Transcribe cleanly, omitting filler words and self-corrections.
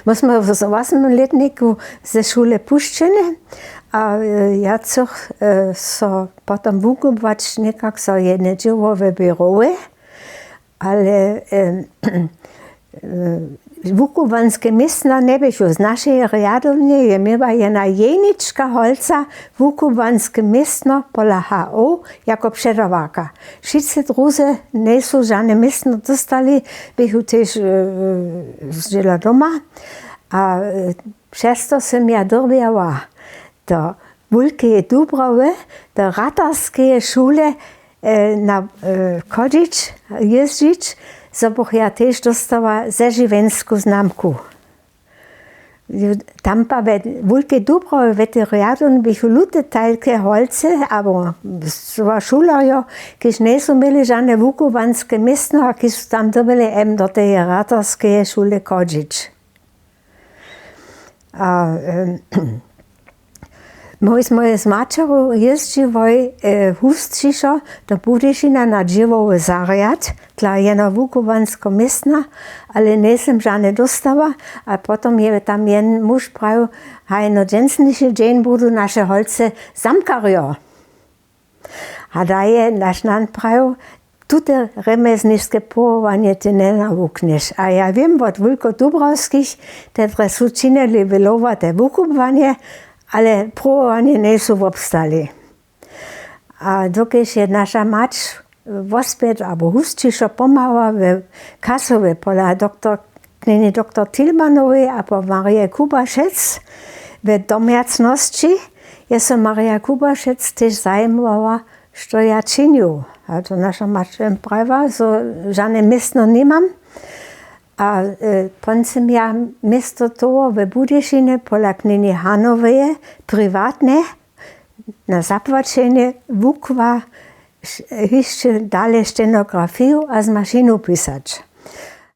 My sme v 8-letniku ze šule puščeni, a Jacek so potom vukubać nekak so jedne dživowe birowe, ale wukubanske mestna ne bychu z našej riadovne je miła jedna jenička holca wukubanske mestno pola HO jako předováka. Wszyscy druzy nie są żadne mestno dostali, bychu też zdziela doma, a przez to sem ja dobiała do Wulkeje Dubrowy, do ratarskiej szule na Kodzic jeździć, so bych ja też dostała zeżivensku známku. Tam pa ve Wulke Dubrowy veteriadon bychu lute tajke holce, abo sva šularjo, kiž ne su mieli žane wukubanske mestno, a kiž su tam dobili do tej ratarskiej šule Kodzic. My sme z mačerou jeździły hustšiszo do Budyšina na dživowy zariad dla jedna wukubansko mestna, ale nie sem żadne dostała, a potom je tam jen muž pravił, haj no dženstniši džen budu naše holce zamkarjo. A da je naš nan pravił, tute remezničke porovanje ty ne nawukniesz. A ja wiem od Wulko-Dubrovskich, te su činili velovate wukubanje, ale porovanje nie su obstali. A dokiż je nasza mać wospět abo hustšiszo pomała w Kasowie pola knjeni doktor Tilmanowej abo Marie Kubašec w domjacnosti, je so Maria Kubašec też zajmowała, što ja činju. A to nasza mać prawa, so żadne mestno nemam. A poncem ja mesto toho w Budyšinie pola knjeni Hanoveje privatne na zapłaczenie wukła jeszcze dalej stenografiju a z mašinu pisać.